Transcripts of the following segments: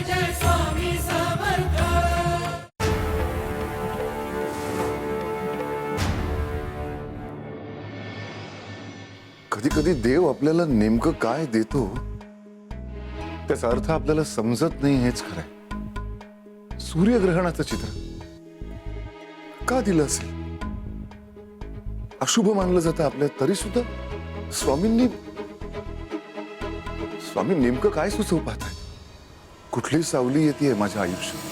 जय स्वामी समर्थ। कधी कधी देव आपल्याला नेमकं काय देतो त्याचा अर्थ आपल्याला समजत नाही हेच खरंय। सूर्यग्रहणाचं चित्र का दिलं असेल? अशुभ मानलं जातं आपल्या तरी सुद्धा स्वामी नेमकं काय सुचवू पाहताय? कुठली सावली येते माझ्या आयुष्यात?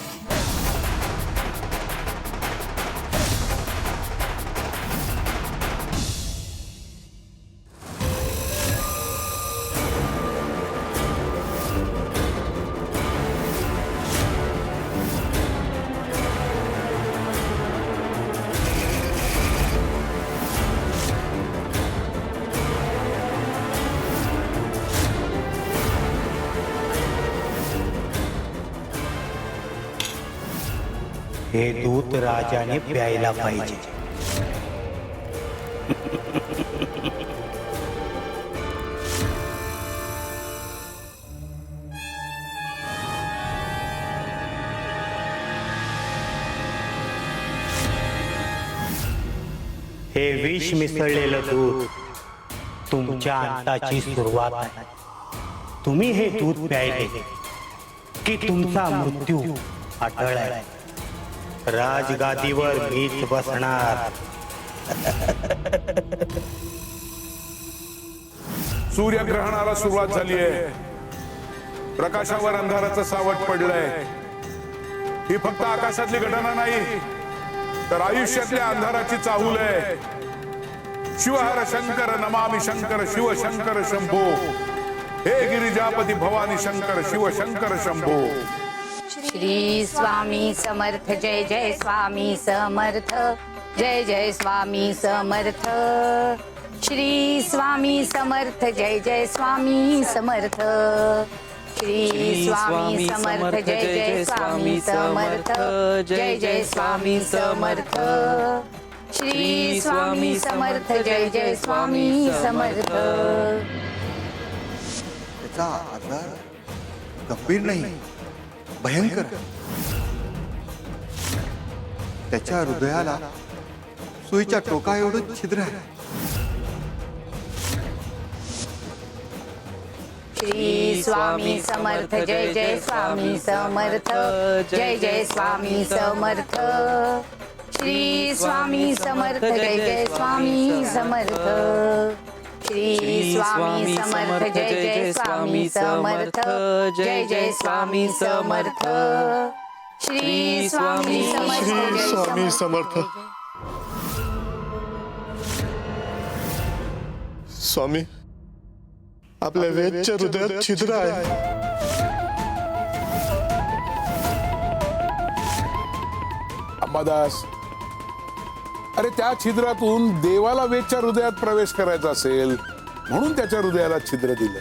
हे दूत राजाने प्यायला पाहिजे। हे विष मिसळलेलं दूध तुमच्या अंताची सुरुवात आहे। तुम्ही हे दूध प्यायले की तुमचा मृत्यू अटळ आहे। राजगादीवर मीच बसणार। सूर्यग्रहणाला सुरुवात झाली आहे। प्रकाशावर अंधाराचं सावट पडलंय। ही फक्त आकाशातली घटना नाही तर आयुष्यातल्या अंधाराची चाहूल आहे। शिवहर शंकर नमामि शंकर शिव शंकर शंभो। हे गिरिजापती भवानी शंकर शिव शंकर शंभो। श्री स्वामी समर्थ जय जय स्वामी समर्थ जय जय स्वामी समर्थ। श्री स्वामी समर्थ जय जय स्वामी समर्थ। श्री स्वामी समर्थ जय जय स्वामी समर्थ जय जय स्वामी समर्थ। श्री स्वामी समर्थ जय जय स्वामी समर्थ। त्याचा आजार गंभीर नाही, भयंकर। त्याच्या हृदयाला सुईच्या टोका एवढं छिद्र आहे। श्री स्वामी समर्थ जय जय स्वामी समर्थ जय जय स्वामी समर्थ। श्री स्वामी समर्थ जय जय स्वामी समर्थ। श्री स्वामी समर्थ जय जय स्वामी समर्थ जय जय स्वामी समर्थ। श्री स्वामी समर्थ जय स्वामी समर्थ। स्वामी, आपल्या वेदच्या हृदयात छिद्र आहे। अंबादास, अरे त्या छिद्रातून देवाला वेदच्या हृदयात प्रवेश करायचा असेल म्हणून त्याच्या हृदयाला छिद्र दिलं।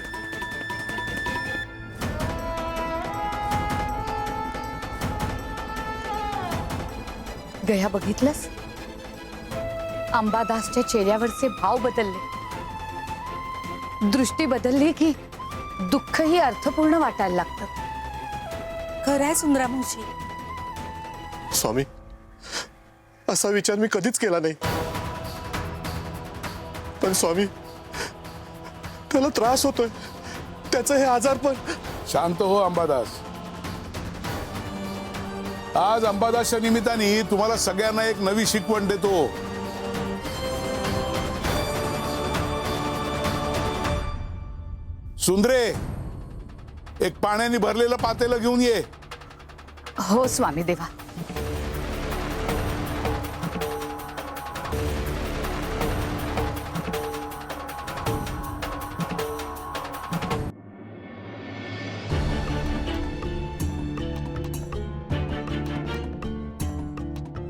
गया बघितलंस? अंबादासच्या चेहऱ्यावरचे भाव बदलले। दृष्टी बदलली की दुःखही अर्थपूर्ण वाटायला लागतं। खरंय सुंदरा मावशी। स्वामी, असा विचार मी कधीच केला नाही। पण स्वामी, त्याला त्रास होतोय, त्याचं हे आजार पण। शांत हो अंबादास। आज अंबादासच्या निमित्ताने तुम्हाला सगळ्यांना एक नवी शिकवण देतो। सुंदरे, एक पाण्याने भरलेलं पातेलं घेऊन ये। हो स्वामी देवा।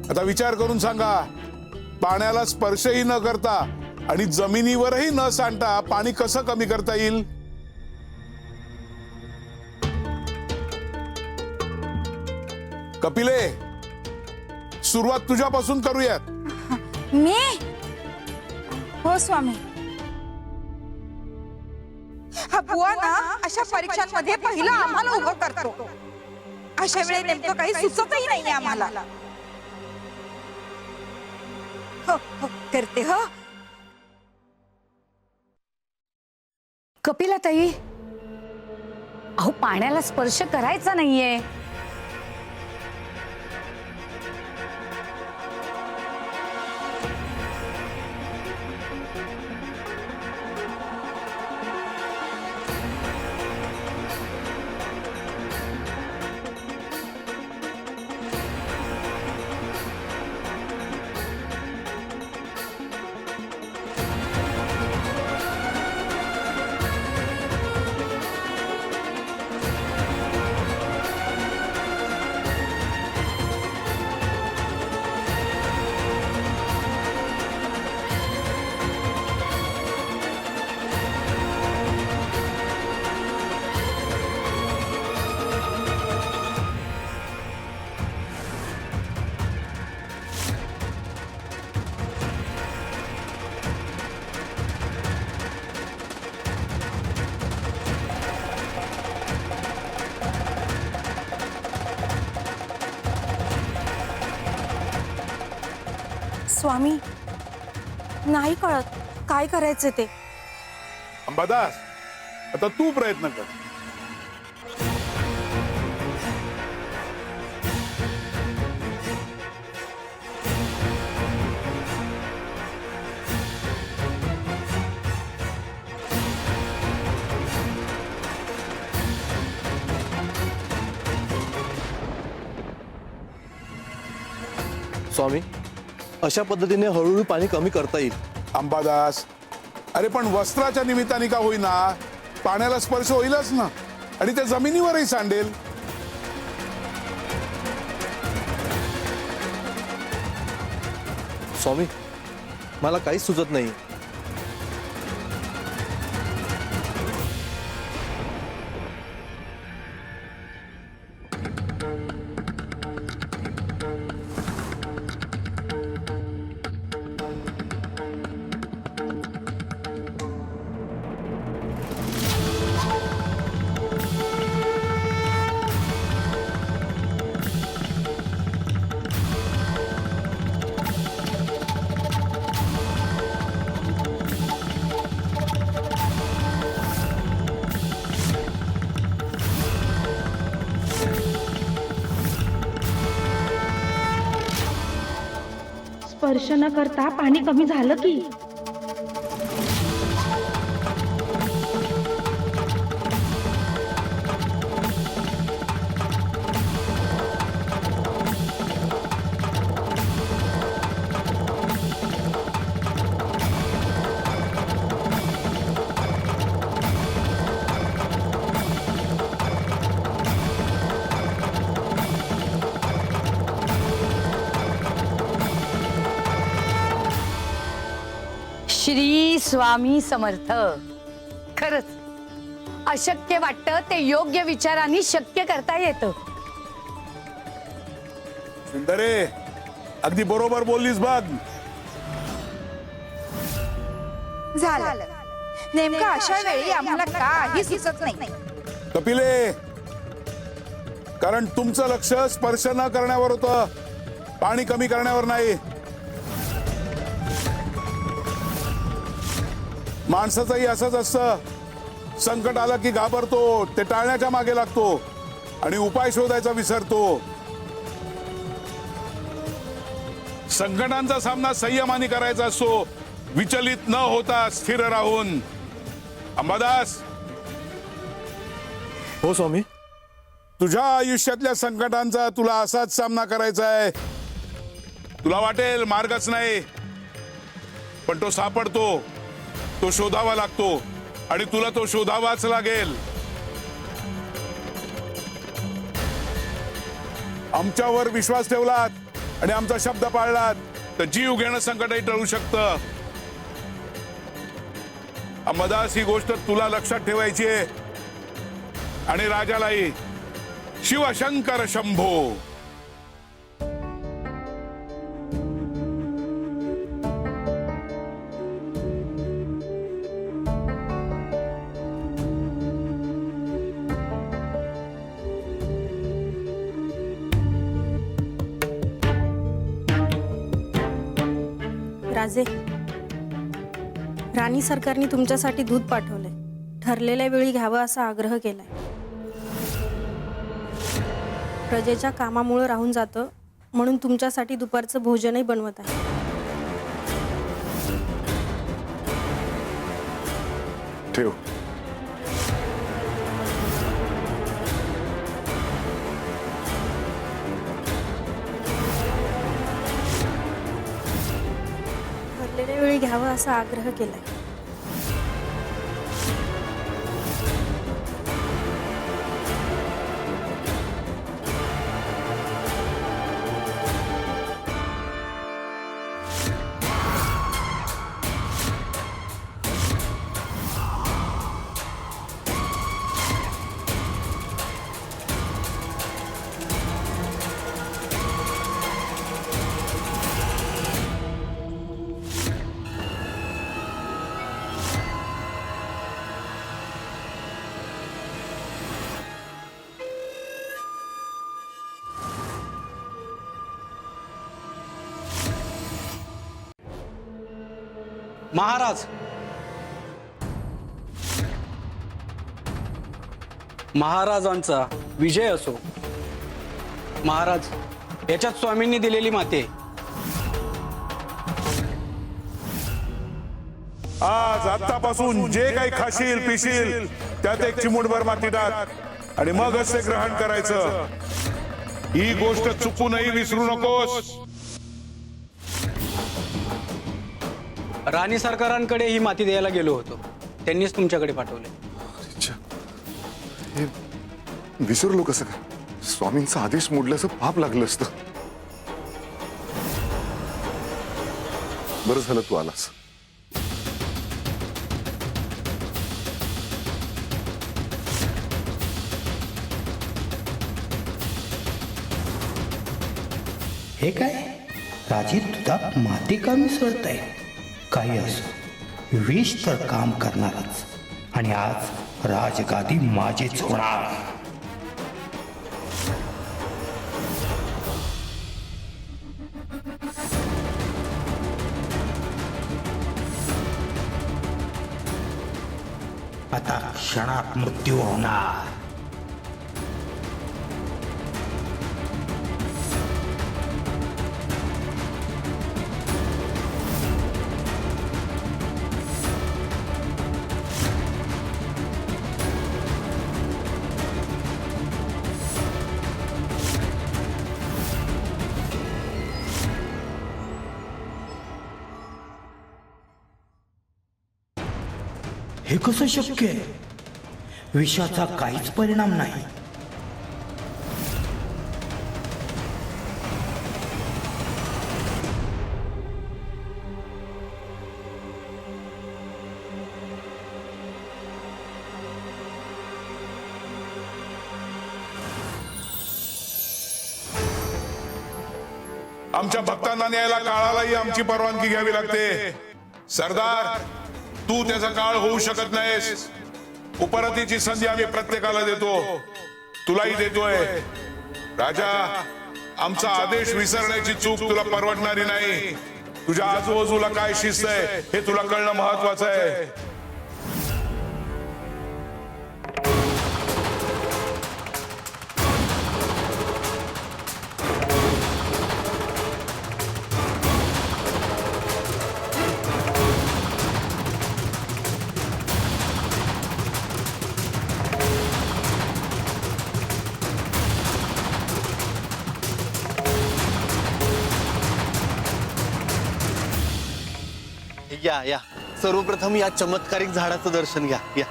आता विचार करून सांगा, पाण्याला स्पर्शही न करता आणि जमिनीवरही न सांडता पाणी कसं कमी करता येईल? कपिले, सुरुवात तुझ्यापासून करूयात। मी? हो स्वामी। हा बुवा ना अशा परीक्षांमध्ये पहिला आम्हाला उभं करतो। अशा वेळी नेमकं काही सुचतही नाही आम्हाला. हो हो करते हो. कपिलाताई, अहो पाण्याला स्पर्श करायचा नाहीये. स्वामी, नाही कळत काय करायचं ते. अंबादास, आता तू प्रयत्न कर. स्वामी, अशा पद्धतीने हळूहळू पाणी कमी करता येईल. अंबादास, अरे पण वस्त्राच्या निमित्ताने का होईना पाण्याला स्पर्श होईलच ना, आणि ते जमिनीवरही सांडेल. स्वामी, मला काहीच सुचत नाही. स्पर्श न करता पाणी कमी झालं की. श्री स्वामी समर्थ. खरंच अशक्य वाटतं ते योग्य विचारांनी शक्य करता येतं. सुंदरे, अगदी बरोबर बोललीस बघ. झालं. नेमकं अशा वेळी आम्हाला काही सुचत नाही. कपिले, कारण तुमचं लक्ष स्पर्श न करण्यावर होतं, पाणी कमी करण्यावर नाही. माणसाचंही असंच असतं. संकट आलं की घाबरतो, ते टाळण्याच्या मागे लागतो आणि उपाय शोधायचा विसरतो. संकटांचा सामना संयमाने करायचा असतो, विचलित न होता स्थिर राहून. अंबादास, हो स्वामी. तुझ्या आयुष्यातल्या संकटांचा तुला असाच सामना करायचा आहे. तुला वाटेल मार्गच नाही, पण तो सापडतो, तो शोधावा लागतो आणि तुला तो शोधावाच लागेल. आमच्यावर विश्वास ठेवलात आणि आमचा शब्द पाळलात तर जीव घेणं संकटही टळू शकतं. अंबादास, ही गोष्ट तुला लक्षात ठेवायची आहे आणि राजालाही. शिवशंकर शंभो. राजे, राणी सरकारने तुमच्यासाठी दूध पाठवलंय. ठरलेल्या वेळी घ्यावं असा आग्रह केलाय. प्रजेच्या कामामुळे राहून जातं म्हणून तुमच्यासाठी दुपारचं भोजनही बनवत आहे. ठेव. ठरलेल्या वेळी घ्यावं असा आग्रह केलाय. महाराज, महाराजांचा विजय असो. महाराज, याच्यात स्वामींनी दिलेली माते. आज आतापासून जे काही खाशील पिशील त्यात एक चिमूटभर माती टाक आणि मगच ते ग्रहण करायचं. ही गोष्ट चुकूनही विसरू नकोस. राणी सरकारांकडे ही माती द्यायला गेलो होतो, त्यांनीच तुमच्याकडे पाठवले. अच्छा, हे विसरलो कसं काय? स्वामींचा आदेश मोडल्याचं पाप लागलं असतं. बरं झालं तू आलास. हे काय राजे, दुधात माती का मिसळत आहे? काही असो, विष तर काम करणारच. आणि आज राजगादी माझीच होणार. आता क्षणात मृत्यू होणार. हे कसं शक्य आहे? विषाचा काहीच परिणाम नाही. आमच्या भक्तांना न्यायला काळालाही आमची परवानगी घ्यावी लागते. सरदार, तू त्याचा काळ होऊ शकत नाहीस. उपरतीची संधी आम्ही प्रत्येकाला देतो, तुलाही देतोय. राजा, आमचा आदेश विसरण्याची चूक तुला परवडणारी नाही. तुझ्या आजूबाजूला काय शिस्त आहे हे तुला कळणं महत्वाचं आहे. या या, सर्वप्रथम या चमत्कारिक झाडाचं दर्शन घ्या. या.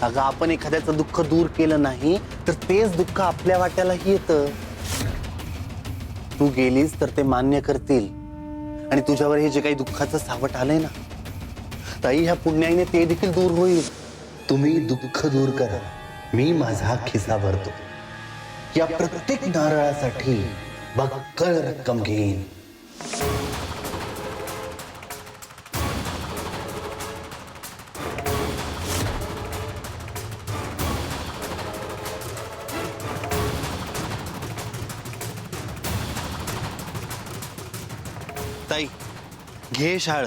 अगं, आपण एखाद्याचं दुःख दूर केलं नाही तर तेच दुःख आपल्या वाट्यालाही येतं. तू गेलीस तर ते मान्य करतील आणि तुझ्यावर हे जे काही दुःखाचं सावट आलंय ना, ताई, ह्या पुण्याईने ते देखील दूर होईल. तुम्ही दुःख दूर करा, मी माझा खिसा भरतो. या प्रत्येक नारळासाठी बक्कळ रक्कम घेईन. घे शाळ,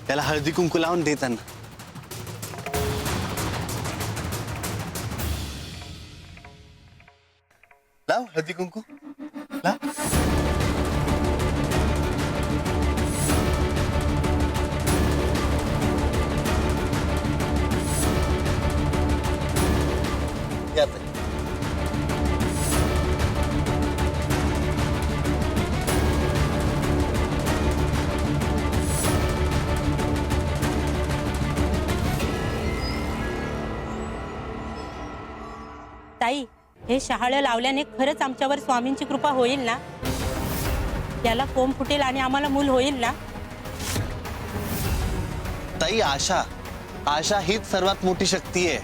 त्याला हळदी कुंकू लावून दे त्यांना. लाव हळदी कुंकू लाव. या ताई. ताई, हे शहाळं लावल्याने खरंच आमच्यावर स्वामींची कृपा होईल ना? याला कोंब फुटेल आणि आम्हाला मूल होईल ना? ताई, आशा आशा हीच सर्वात मोठी शक्ती आहे.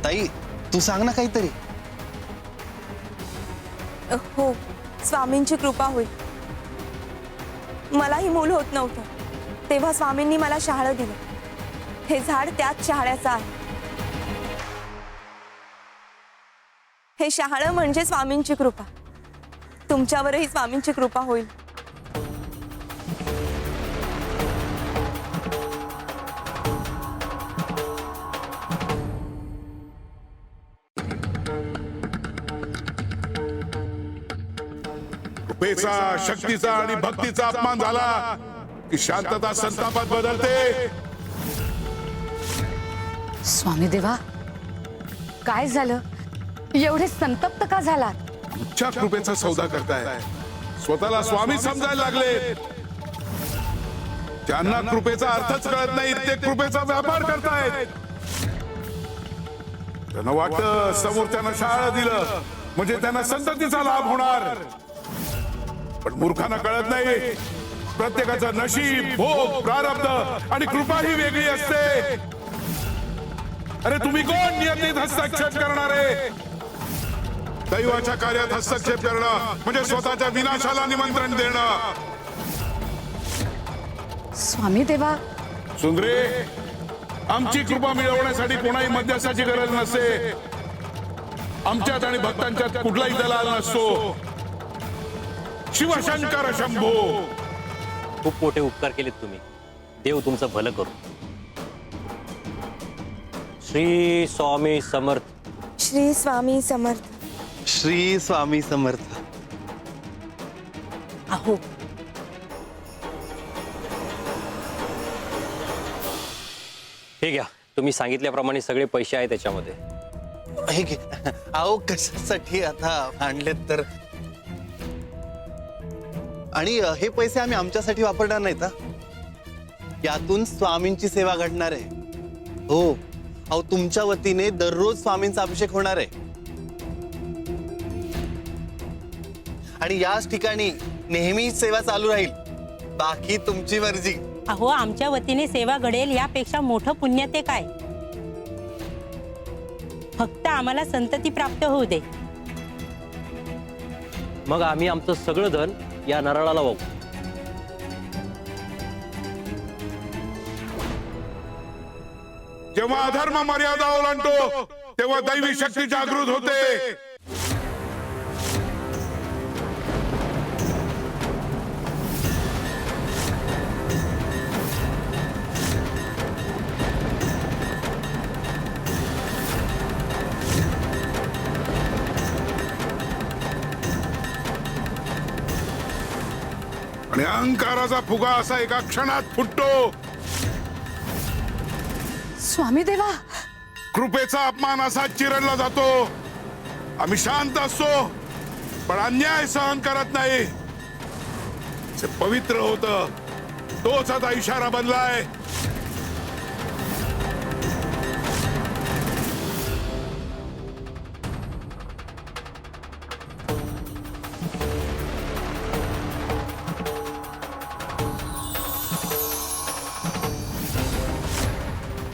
ताई, तू सांग ना काहीतरी. हो, स्वामींची कृपा होईल. मलाही मूल होत नव्हतं, तेव्हा स्वामींनी मला शहाळं दिलं. हे झाड त्याच शहाळ्याचं आहे. हे शहाळं म्हणजे स्वामींची कृपा. तुमच्यावरही स्वामींची कृपा होईल. कृपेचा, शक्तीचा आणि भक्तीचा अपमान झाला की शांतता संतापात बदलते. स्वामी देवा, काय झालं? एवढे संतप्त का झाला? तुमच्या कृपेचा सौदा करताय, स्वतःला स्वामी समजायला लागले. ज्यांना कृपेचा अर्थच कळत नाही ते कृपेचा व्यापार करतायत. त्यांना वाटतं समोरच्यानं शाळा दिलं म्हणजे त्यांना संततीचा लाभ होणार, पण मूर्खांना कळत नाही प्रत्येकाचं नशीब, भोग, प्रारब्ध आणि कृपा ही वेगळी असते. अरे तुम्ही कोण नियतीत हस्तक्षेप करणारे? दैवाच्या कार्यात हस्तक्षेप करणं म्हणजे स्वतःच्या विनाशाला निमंत्रण देणं. स्वामी देवा, सुंदरे, आमची कृपा मिळवण्यासाठी कोणाही मध्यस्थाची गरज नसते. आमच्यात आणि भक्तांच्यात कुठलाही दलाल नसतो. शिवशंकर शंभो. खूप मोठे उपकार केलेत तुम्ही. देव तुमचं भलं करू. श्री स्वामी समर्थ. श्री स्वामी समर्थ. श्री स्वामी समर्थ. अहो, हे घ्या, तुम्ही सांगितल्याप्रमाणे सगळे पैसे आहेत त्याच्यामध्ये. हे घे. अहो, कशासाठी आता आणलेत तर? आणि हे पैसे आम्ही आमच्यासाठी वापरणार नाहीत. यातून स्वामींची सेवा घडणार आहे. हो, अहो, तुमच्या वतीने दररोज स्वामींचा अभिषेक होणार आहे. आणि याच ठिकाणी नेहमी सेवा चालू राहील. बाकी तुमची मर्जी. अहो, आमच्या वतीने सेवा घडेल यापेक्षा मोठं पुण्य ते काय? फक्त आम्हाला संतती प्राप्त होऊ दे. मग आम्ही आमचं सगळं धन या नारळाला वाहू. जेव्हा अधर्म मर्यादा ओलांडतो तेव्हा दैवी शक्ती जागृत होते. आणि अहंकाराचा फुगा असा एका क्षणात फुटतो. स्वामी देवा, कृपेचा अपमान असा चिरडला जातो. आम्ही शांत असतो पण अन्याय सहन करत नाही. जे पवित्र होतं तोच आता इशारा बनलाय.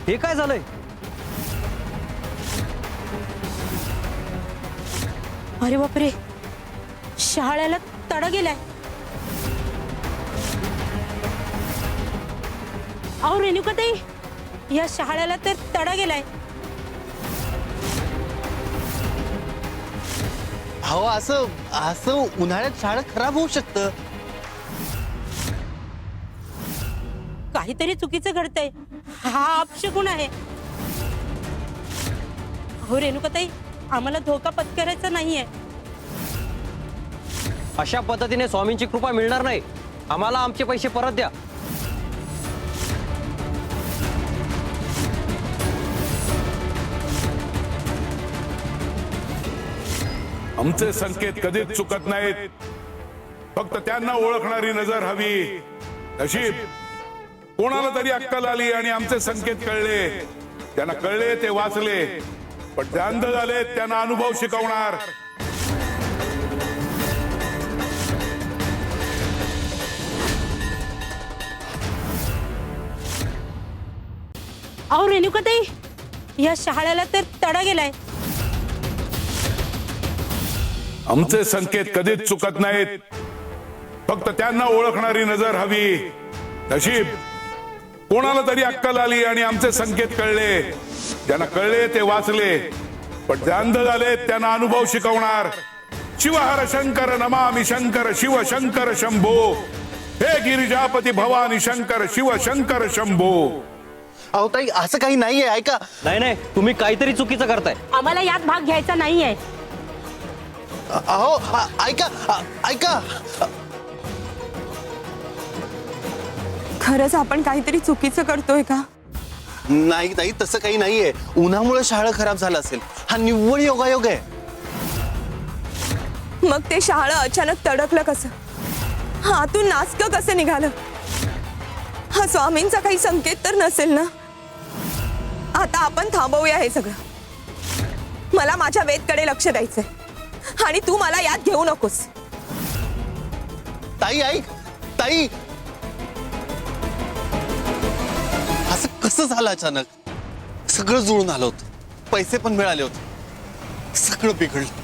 हे काय झालंय? अरे बापरे, शहाळ्याला तडा गेलाय. अहो रेणुकाताई, या शहाळ्याला तर तडा गेलाय. अहो, असं उन्हाळ्यात शाळा खराब होऊ शकतं. काहीतरी चुकीचं घडतंय. हा अपशकुन आहे. हो रेणुकाताई, आम्हाला धोका पत्करायचा नाहीये. अशा पद्धतीने स्वामींची कृपा मिळणार नाही. आम्हाला आमचे पैसे परत द्या. आमचे संकेत कधीच चुकत नाहीत. फक्त त्यांना ओळखणारी नजर हवी. नशीब कोणाला तरी अक्कल आली आणि आमचे संकेत कळले. त्यांना कळले ते वाचले, पण ते अंध झाले त्यांना अनुभव शिकवणार. अहो रेणुकाताई, या शहाळ्याला तर तडा गेलाय. आमचे संकेत कधीच चुकत नाहीत. फक्त त्यांना ओळखणारी नजर हवी. नशीब कोणाला तरी अक्कल आली आणि आमचे संकेत कळले. ज्यांना कळले ते वाचले, पण ते अंध झाले त्यांना अनुभव शिकवणार. शिवहर शंकर नमामि शंकर शिव शंकर शंभो. हे गिरिजापती भवानी शंकर शिव शंकर शंभो. अहो ताई, असं काही नाहीये, ऐका. नाही, तुम्ही काहीतरी चुकीचं करताय. आम्हाला यात भाग घ्यायचा नाहीये. अहो ऐका ऐका. खरंच आपण काहीतरी चुकीचं करतोय का? नाही ताई, तसं काही नाहीये. उन्हामुळे शहाळं खराब झालं असेल. हा निव्वळ योगायोग आहे. मग ते शहाळं अचानक तडकलं कसं? हातून नासकं कसं निघालं? हा स्वामींचा काही संकेत तर नसेल ना? आता आपण थांबवूया हे सगळं. मला माझ्या वेदकडे लक्ष द्यायचंय आणि तू मला यात घेऊ नकोस. ताई ऐक. ताई, असं कसं झालं अचानक? सगळं जुळून आलं होतं. पैसे पण मिळाले होते. सगळं बिघडलं.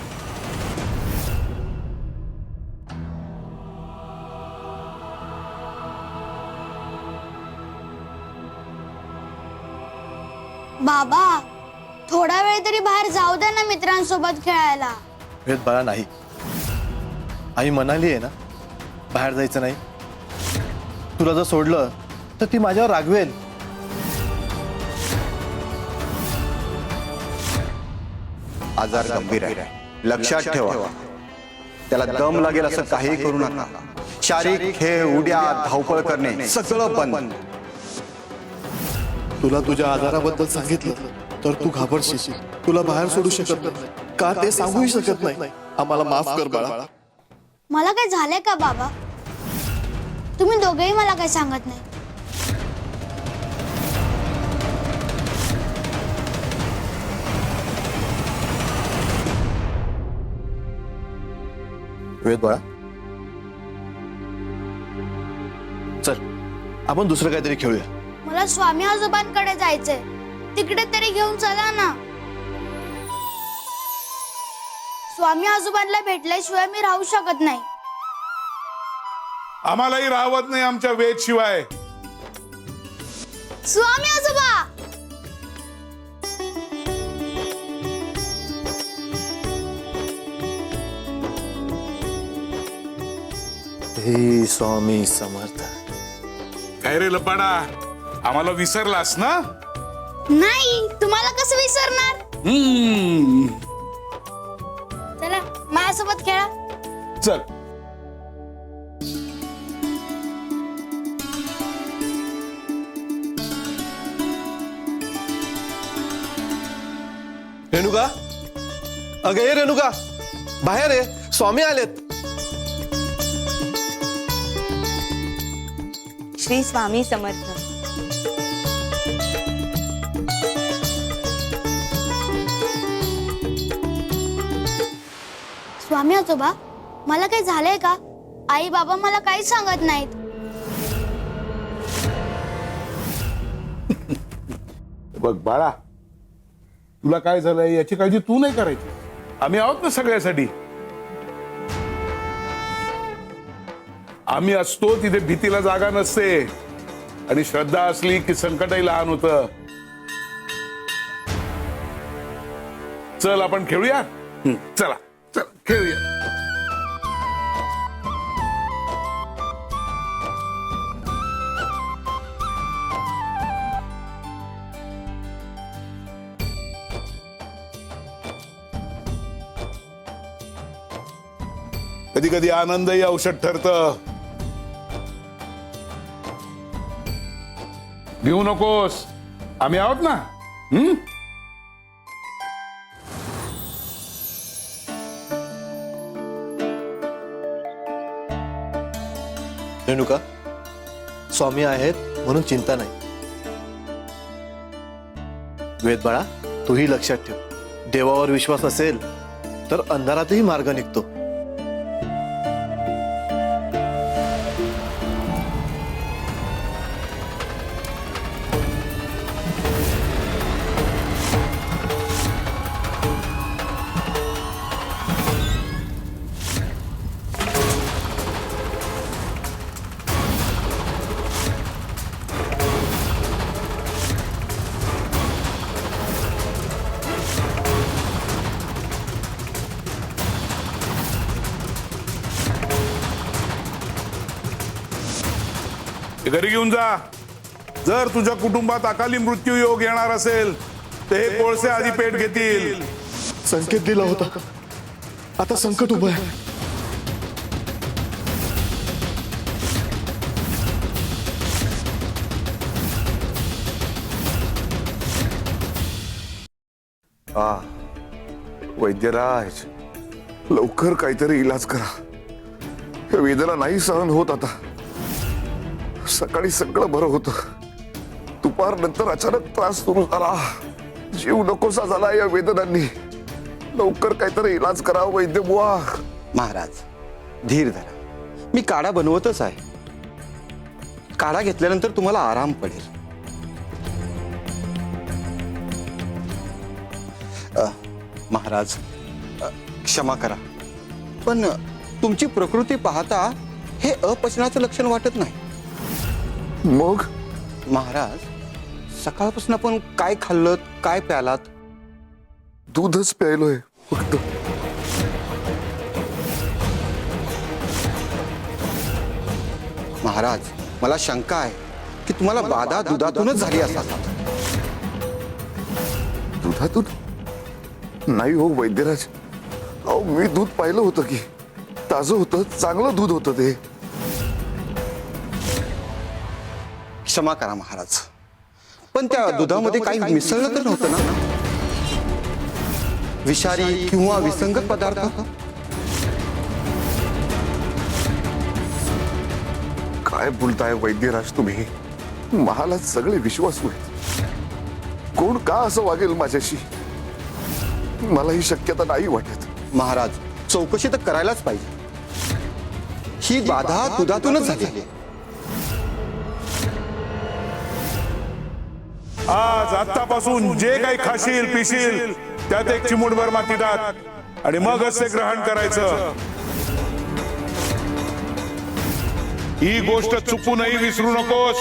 बाबा, थोडा वेळ तरी बाहेर जाऊ द्या ना मित्रांसोबत खेळायला. वेद बाळा, नाही. आई म्हणाली आहे ना बाहेर जायचं नाही. तुला जर सोडलं तर ती माझ्यावर रागवेल. आजार गंभीर आहे, लक्षात ठेवा. त्याला दम लागेल असं काही करू नका. शारीरिक खेळ, उड्या, धावपळ करणे सगळं बंद. तुला तुझ्या आजाराबद्दल सांगितलं तर तू घाबरशील. तुला बाहेर सोडू शकत नाही. का ते सांगूही शकत नाही. आम्हाला माफ कर बाळा. मला काय झालंय का बाबा? तुम्ही दोघेही मला काय सांगत नाही. वेद बाळा, चल आपण दुसरं काहीतरी खेळूया. मला स्वामी आजोबांकडे जायचंय. तिकडे तरी घेऊन चला ना. स्वामी आजोबांना भेटल्याशिवाय मी राहू शकत नाही. आम्हालाही राहवत नाही आमच्या वेद शिवाय. स्वामी आजोबा, हे स्वामी समर्थ. काय रे लपाडा, आम्हाला विसरलास ना? नाही, तुम्हाला कसं विसरणार? चला माझ्यासोबत खेळा. चल. रेणुका, अगं ये रेणुका, बाहेर ये. स्वामी आलेत. श्री स्वामी समर्थ. स्वामी आजोबा, मला काही झालंय का? आई बाबा मला काही सांगत नाहीत. बघ बाळा, तुला काय झालंय याची काळजी तू नाही करायची. आम्ही आहोत ना सगळ्यासाठी. आम्ही असतो तिथे भीतीला जागा नसते. आणि श्रद्धा असली की संकटही लहान होतं. चल आपण खेळूया. चला चल खेळूया. कधी कधी आनंदही औषध ठरतं. घेऊ नकोस, आम्ही आहोत ना. रेणुका, स्वामी आहेत म्हणून चिंता नाही. वेद बाळा, तूही लक्षात ठेव, देवावर विश्वास असेल तर अंधारातही मार्ग निघतो. घरी घेऊन जा. जर तुझ्या कुटुंबात अकाली मृत्यू योग येणार असेल तर हे कोळसे आधी पेट घेतील. संकेत दिला होता, आता संकट उभं आहे. वैद्यराज, लवकर काहीतरी इलाज करा. हे वेदना नाही सहन होत आता. सकाळी सगळं बरं होतं, दुपारनंतर अचानक त्रास सुरू झाला. जीव नकोसा झाला या वेदनांनी. लवकर काहीतरी इलाज करा वैद्य बुवा. महाराज, धीर धरा. मी काढा बनवतच आहे. काढा घेतल्यानंतर तुम्हाला आराम पडेल. महाराज, क्षमा करा, पण तुमची प्रकृती पाहता हे अपचनाचं लक्षण वाटत नाही. मग महाराज, सकाळपासून आपण काय खाल्लं, काय प्यालात? दूधच प्यायलोय फक्त. महाराज, मला शंका आहे की तुम्हाला बाधा दुधातूनच झाली असावी. दुधातून नाही हो वैद्यराज. अहो, मी दूध पाहिलं होतं की ताजं होतं, चांगलं दूध होतं ते. क्षमा करा महाराज, पण त्या दुधामध्ये काही मिसळलं तर नव्हतं ना? विषारी किंवा विसंगत पदार्थ? काय बोलताय वैद्यराज तुम्ही? मला सगळे विश्वासू आहेत. कोण का असं वागेल माझ्याशी? मला ही शक्यता नाही वाटत. महाराज, चौकशी तर करायलाच पाहिजे. ही बाधा दुधातूनच झाली. आज आतापासून जे काही खाशील पिशील त्यात एक चिमूटभर माती टाक आणि मगच ते ग्रहण करायचं. ही गोष्ट चुकूनही विसरू नकोस.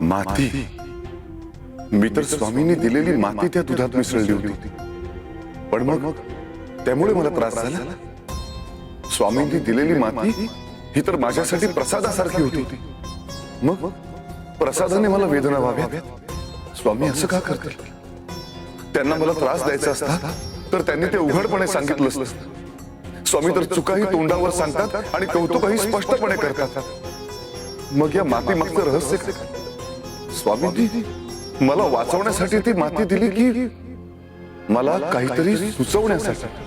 माती? मी तर स्वामींनी दिलेली माती त्या दुधात मिसळली होती. पण मग त्यामुळे मला त्रास झाला. स्वामींनी दिलेली माती ही तर माझ्यासाठी प्रसादासारखी होती. मग प्रसादाने मला वेदना व्हाव्यात? स्वामी असं का करतील? त्यांना मला त्रास द्यायचा असता तर त्यांनी ते उघडपणे सांगितलं असतं. स्वामी तर चुकाही तोंडावर सांगतात आणि कौतुकही स्पष्टपणे करतात. मग या माती मागचं रहस्य काय? स्वामींनी मला वाचवण्यासाठी ती माती दिली की मला काहीतरी सुचवण्यासाठी?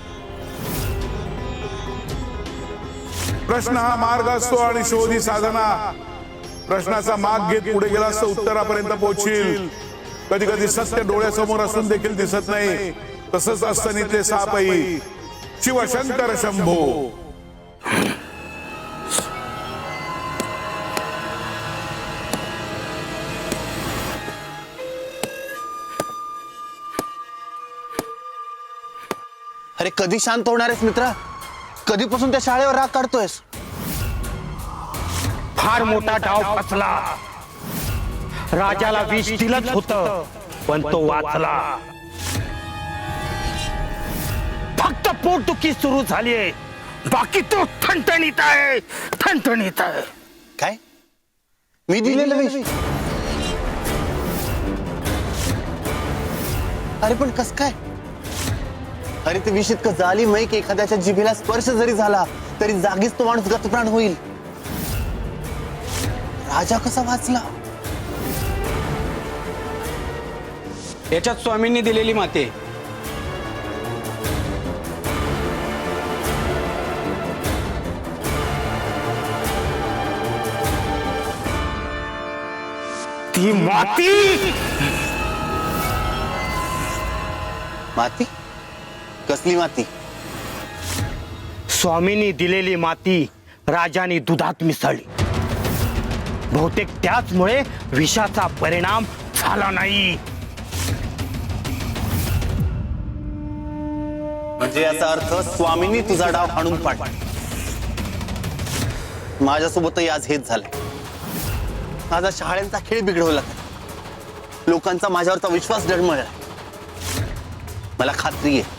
प्रश्न हा मार्ग असतो आणि शोध ही साधना. प्रश्नाचा माग घेत पुढे गेलास तर उत्तरापर्यंत पोहोचील. कधी कधी सत्य डोळ्यासमोर असून देखील दिसत नाही. तसंच असतं नित्य सापही. शिवशंकर शंभो. अरे कधी शांत होणार आहेस मित्रा? कधीपासून त्या शाळेवर राग काढतोयस? फार मोठा डाव फसला. राजाला विष दिलंच होतं पण तो वाचला. फक्त पोटदुखी सुरू झालीये, बाकी तो ठणठणीत आहे, ठणठणीत आहे. काय? मी दिलेलं विष? अरे पण कस काय? अरे ते विष इतकं जालिम की एखाद्याच्या जिभेला स्पर्श जरी झाला तरी जागीच तो माणूस गतप्राण होईल. राजा कसा वाचला? याच्यात स्वामींनी दिलेली माती आहे. ती माती माती? कसली माती? स्वामींनी दिलेली माती राजाने दुधात मिसळली. बहुतेक त्याचमुळे विषाचा परिणाम झाला नाही. म्हणजे याचा अर्थ स्वामींनी तुझा डाव हाणून पाडला. माझ्यासोबतही आज हेच झालंय. माझा शाळेंचा खेळ बिघडवला, लोकांचा माझ्यावरचा विश्वास डळमळला. मला खात्री आहे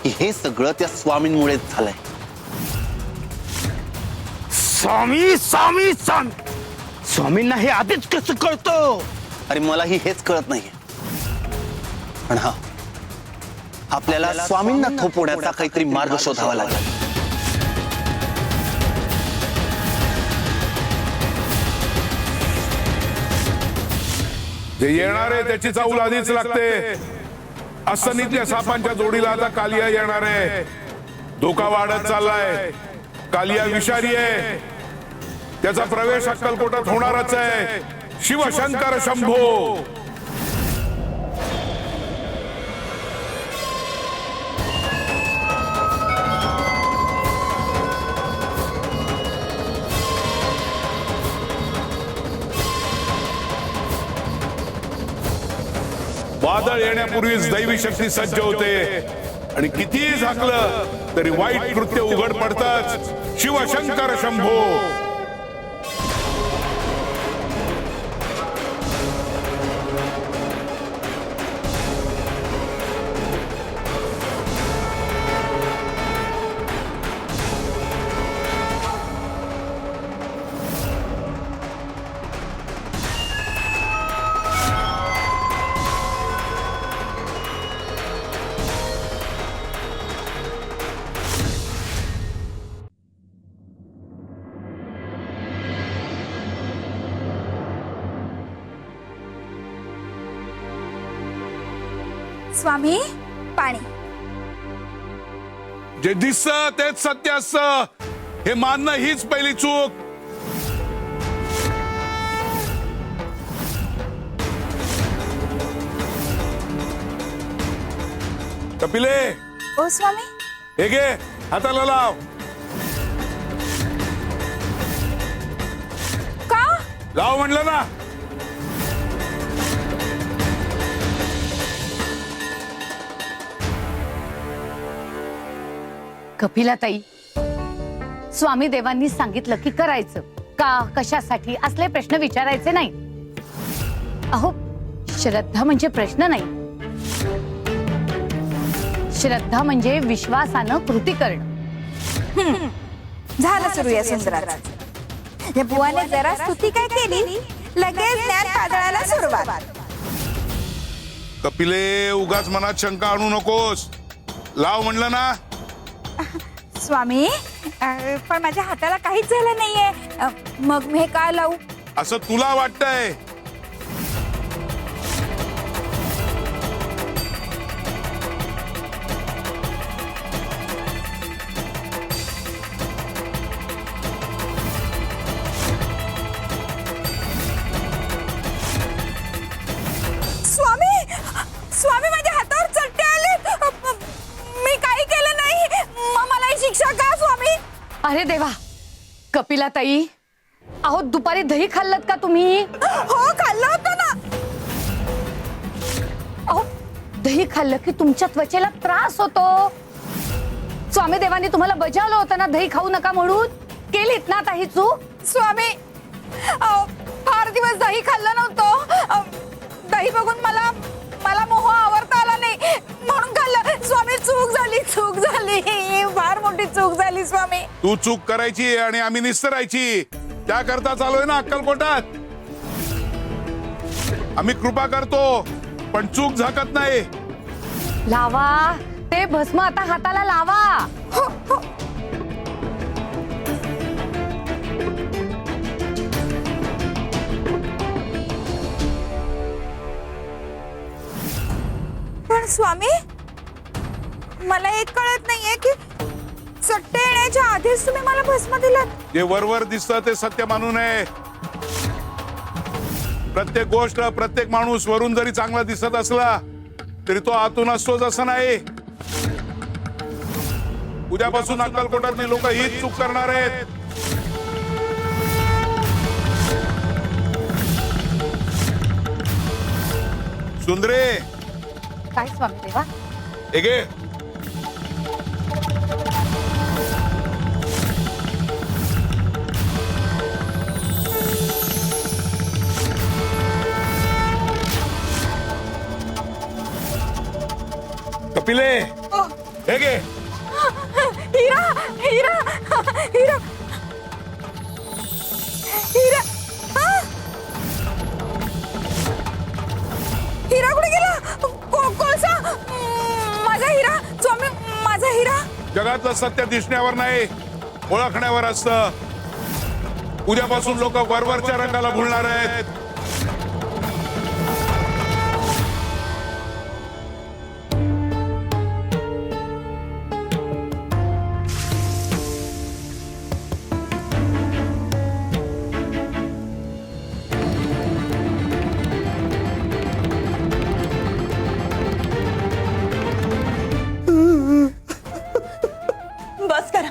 की हे सगळं त्या स्वामींमुळेच झालंय. स्वामी स्वामी स्वामी स्वामींना हे आधीच कसं कळतं? अरे मलाही हेच कळत नाहीये. पण हा, आपल्याला स्वामींना थोपवण्याचा काहीतरी मार्ग शोधावा लागेल. जे येणार आहे त्याची चाऊल आधीच लागते. असनीतल्या सापांच्या जोडीला आता कालिया येणार आहे. धोका वाढत चाललाय. कालिया विषारी आहे. त्याचा प्रवेश अक्कलकोटात होणारच आहे. शिवशंकर शंभो. वादळ येण्यापूर्वीच दैवी शक्ती सज्ज होते आणि कितीही झाकलं तरी वाईट कृत्य उघड पडतच. शिवशंकर शंभो. स्वामी पाणी. जे दिसतं तेच सत्य असतं हे मानणं हीच पहिली चूक. कपिले, ओ स्वामी. हे घे, हाताला लाव. का? लाव म्हणलं ना. कपिलाताई, स्वामी देवांनी सांगितलं की करायचं का, कशासाठी असले प्रश्न विचारायचे नाही. अहो, श्रद्धा म्हणजे प्रश्न नाही. श्रद्धा म्हणजे विश्वासानं कृती करणं. झालं सुरू या सुंदराचं. या बुवाने जरा स्तुती काय केली, लगेच ज्ञान पाजळायला सुरुवात. कपिले, उगाच मनात शंका आणू नकोस. लाव म्हणलं ना. स्वामी, पण माझ्या हाताला काहीच झालं नाहीये. मग मी हे काय लावू? असं तुला वाटतंय? स्वामी, स्वामी माझ्या हातावर चट्टे आले. मी काही केलं नाही. मला ही शिक्षा का स्वामी? अरे देवा. कपिलाताई, अहो दुपारी दही खाल्लत का तुम्ही? हो, खाल्लं होतं ना. अहो, दही खाल्लं की तुमच्या त्वचेला त्रास होतो. स्वामी देवांनी तुम्हाला बजावलं होतं ना दही खाऊ नका म्हणून. केलीत ना आता ही चूक? स्वामी, फार दिवस दही खाल्लं नव्हतं. दही बघून मला मोह आवरता आला नाही म्हणून खाल्लं. स्वामी, चूक झाली, चूक झाली. फार मोठी चूक झाली स्वामी. तू चूक करायची आणि आम्ही निस्तरायची त्याकरता चालूय ना अक्कलकोटात. आम्ही कृपा करतो पण चूक झाकत नाही. लावा ते भस्म आता हाताला लावा. पण स्वामी, मला एक कळत नाहीये की सट्टे येण्याच्या आधीच तुम्ही मला भस्म दिलात. जे वरवर दिसतं ते सत्य मानू नये. प्रत्येक गोष्ट, प्रत्येक माणूस वरून जरी चांगला दिसत असला तरी तो आतून असतोच असं नाही. उद्यापासून अक्कलकोटातली लोक हीच चूक करणार आहेत. सुंदरे, काय स्वामी देवा? हे घे. कपिले, हे घे. हिरा हिरा हिरा हिरा. हिरा कुठे गेला? कोळसा, माझा हिरा स्वामी, माझा हिरा. जगातलं सत्य दिसण्यावर नाही, ओळखण्यावर असतं. उद्यापासून लोक वरवरच्या रंगाला भुलणार आहेत. बस करा,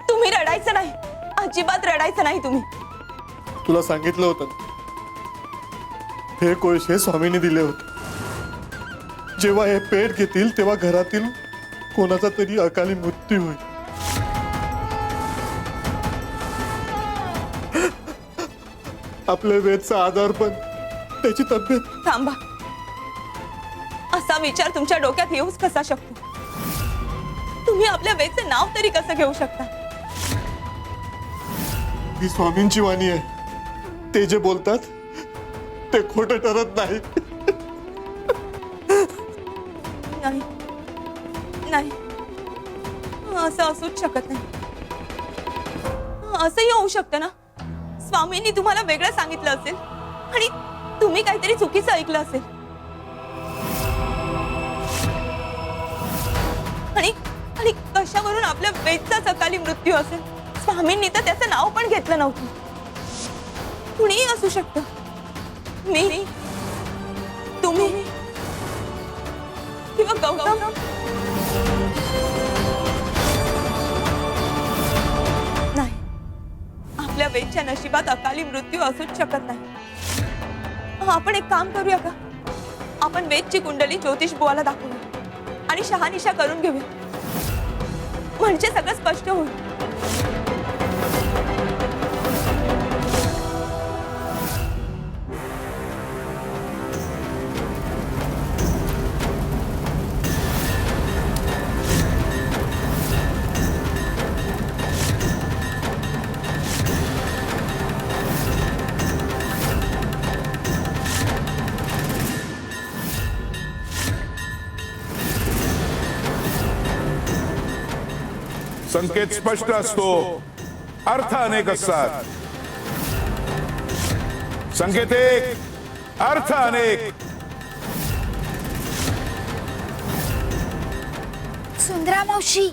तुम्ही रडायचं नाही, अजिबात रडायचं नाही तुम्ही. तुला सांगितलं होतं, हे कोळशे स्वामींनी दिले होते. जेव्हा हे पेट घेतील तेव्हा घरातील कोणाचा तरी अकाली मृत्यू होईल. आपल्या वेदचा आधार पण त्याची तब्येत. थांबा, असा विचार तुमच्या डोक्यात येऊच कसा शकतो? तुम्ही आपल्या वेदचे नाव तरी कसं घेऊ शकता? ही स्वामींची वाणी आहे. ते जे बोलतात ते खोटं ठरत नाही. नाही नाही, असं असूच शकत नाही. असंही होऊ शकतं ना, स्वामींनी तुम्हाला वेगळं सांगितलं असेल आणि तुम्ही काहीतरी चुकीचं ऐकलं असेल. आणि आणि कशावरून आपल्या वेदचा सकाळी मृत्यू असेल? स्वामींनी तर त्याचं नाव पण घेतलं नव्हतं. कुणीही असू शकतं. मी, तुम्ही किंवा गौतम. नाही, आपल्या वेदच्या नशिबात अकाली मृत्यू असूच शकत नाही. आपण एक काम करूया का? आपण वेदची कुंडली ज्योतिष बुवाला दाखवूया आणि शहानिशा करून घेऊया, म्हणजे सगळं स्पष्ट होईल. संकेत स्पष्ट असतो, अर्थ अनेक असतात. संकेत एक, अर्थ अनेक. सुंदरा मावशी,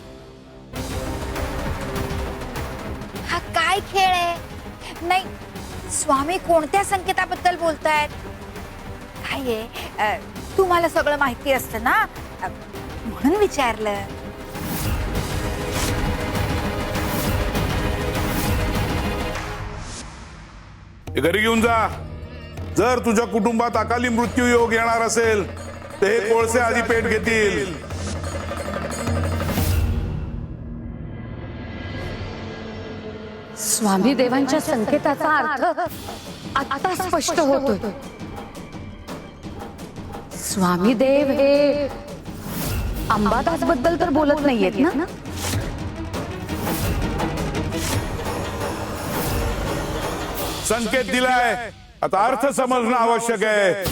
हा काय खेळ आहे? नाही, स्वामी कोणत्या संकेताबद्दल बोलतायत? काय आहे, तुम्हाला सगळं माहिती असतं ना, म्हणून विचारलं. घरी घेऊन जा. जर तुझ्या कुटुंबात अकाली मृत्यू योग येणार असेल तर हे कोळसे आधी पेट घेतील. स्वामी देवांच्या संकेताचा अर्थ आता स्पष्ट होतोय. स्वामी देव हे अंबादास बद्दल तर बोलत नाहीयेत ना? संकेत दिलाय, आता अर्थ समजणं आवश्यक आहे.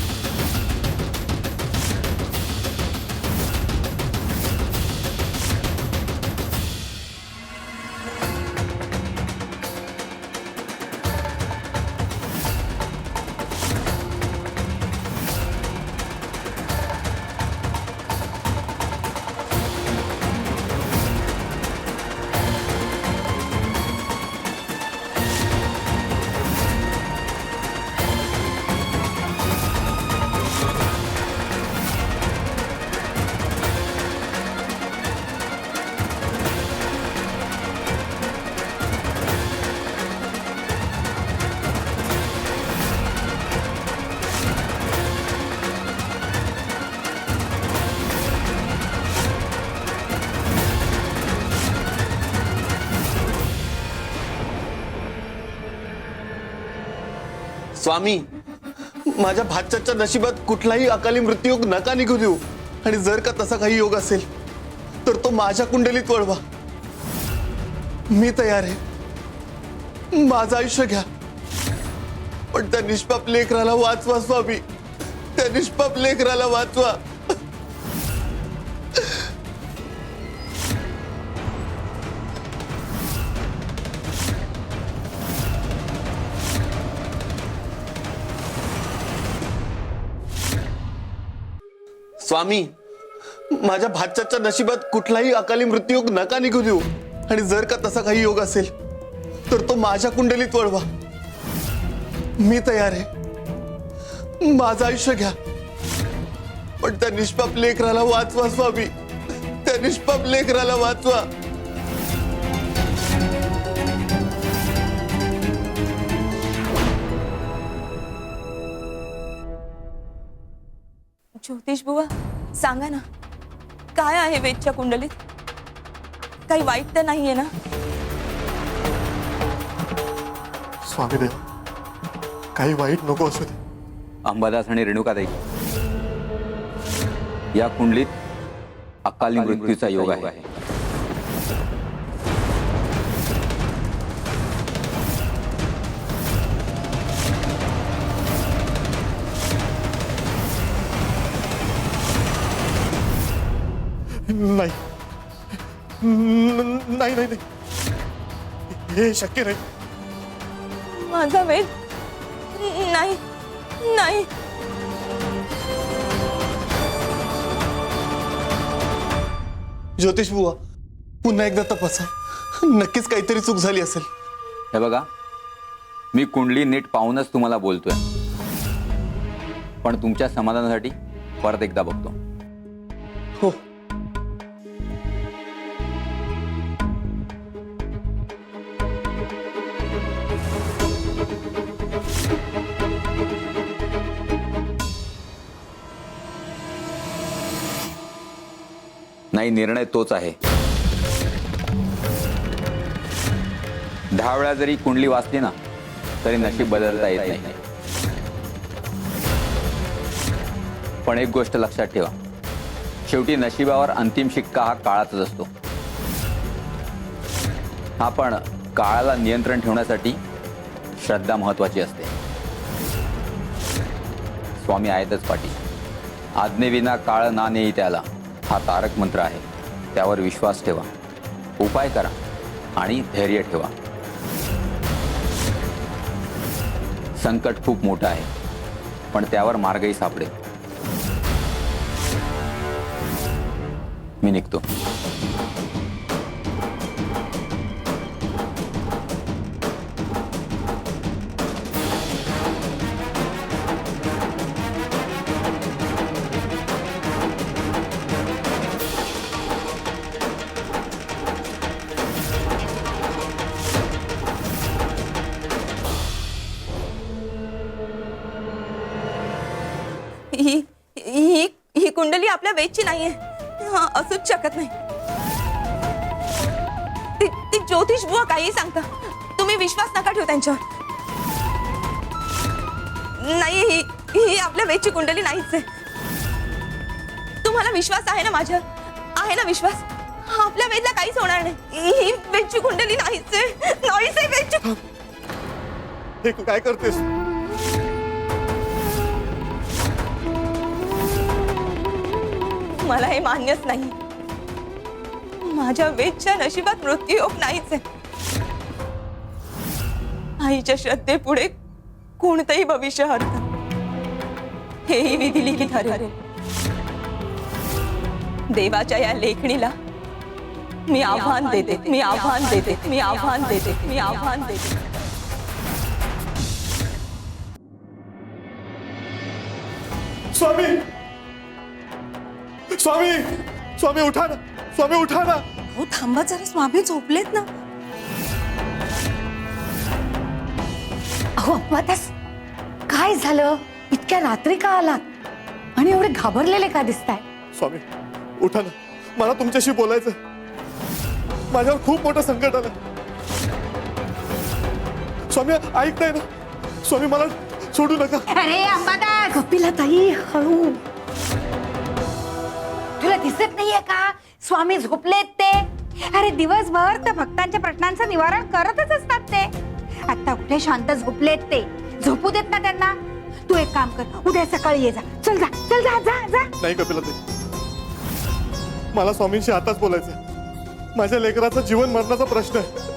स्वामी, माझ्या भाच्याच्या नशिबात कुठलाही अकाली मृत्यू नका निघू देऊ. आणि जर का तसा काही योग असेल तर तो माझ्या कुंडलीत वळवा. मी तयार आहे. माझं आयुष्य घ्या, पण त्या निष्पाप लेकराला वाचवा स्वामी. त्या निष्पाप लेकराला वाचवा. स्वामी, माझ्या भाच्याच्या नशिबात कुठलाही अकाली मृत्यू नका निघू देऊ. आणि जर का तसा काही योग असेल तर तो माझ्या कुंडलीत वळवा. मी तयार आहे. माझं आयुष्य घ्या, पण त्या निष्पाप लेकराला वाचवा स्वामी. त्या निष्पाप लेकराला वाचवा. ज्योतिष बुवा, सांगा ना, काय आहे वेदच्या कुंडलीत? काही वाईट तर नाहीये ना? स्वामी देव, काही वाईट नको असू दे. अंबादास आणि रेणुकाताई, या कुंडलीत अकाली मृत्यूचा योग आहे. नाही नाही नाही, हे शक्य नाही. माझा वेद नाही नाही. ज्योतिष बुवा, पुन्हा एकदा तपासा. नक्कीच काहीतरी चूक झाली असेल. हे बघा, मी कुंडली नीट पाहूनच तुम्हाला बोलतोय, पण तुमच्या समाधानासाठी परत एकदा बघतो. हो. नाही, निर्णय तोच आहे. 10 वेळा जरी कुंडली वाचली ना तरी नशीब बदलता येत नाही. पण एक गोष्ट लक्षात ठेवा, शेवटी नशिबावर अंतिम शिक्का हा काळाचाच असतो. हा, पण काळाला नियंत्रण ठेवण्यासाठी श्रद्धा महत्वाची असते. स्वामी आहेतच पाठी. आज्ञेविना काळ ना नेई त्याला, हा तारक मंत्र आहे. त्यावर विश्वास ठेवा, उपाय करा आणि धैर्य ठेवा. संकट खूप मोठं आहे, पण त्यावर मार्गही सापडेल. मी निघतो. ही कुंडली आपल्या वेदची नाहीये. असूच शकत नाही. ती ज्योतिष बुवा काही सांगता, तुम्ही विश्वास नका ठेवू त्यांच्यावर. नाही, ही आपल्या वेदची कुंडली नाहीच आहे. तुम्हाला विश्वास आहे ना माझ्यावर? आहे ना विश्वास? आपल्या वेदला काहीच होणार नाही. ही वेदची कुंडली नाहीच आहे. नाहीच आहे वेदची. हे काय करतेस? मला हे मान्यच नाही. माझ्या वेदच्या नशिबात मृत्यूयोग नाहीच आहे. आईच्या श्रद्धेपुढे कोणतंही भविष्य हरतं, हेही विधी लिखित ठरेल. देवाच्या या लेखणीला मी आव्हान देते, मी आव्हान देते, मी आव्हान देते, मी आव्हान देते. स्वामी, स्वामी, स्वामी उठा ना. स्वामी उठा ना. हो, थांबा जरा. स्वामी झोपलेत ना. अहो अंबादास, काय झालं? इतक्या रात्री का आलात आणि एवढे घाबरलेले का दिसताय? स्वामी उठा ना, मला तुमच्याशी बोलायचं. माझ्यावर खूप मोठं संकट आलं. स्वामी ऐकताय ना? स्वामी, मला सोडू नका. अरे अंबादास, कपिला ताई हळू. तुला दिसत नाहीये का स्वामी झोपलेत ते? अरे दिवसभर त्या भक्तांच्या प्रश्नांचं निवारण करतच असतात ते. आता कुठे शांत झोपलेत ते? झोपू देत ना त्यांना. तू एक काम कर, उद्या सकाळी ये जा. चल जा, चल जा, जा जा. नाही कपिलाताई, मला स्वामींशी आताच बोलायचंय. माझ्या लेकराचा जीवन मरणाचा प्रश्न आहे.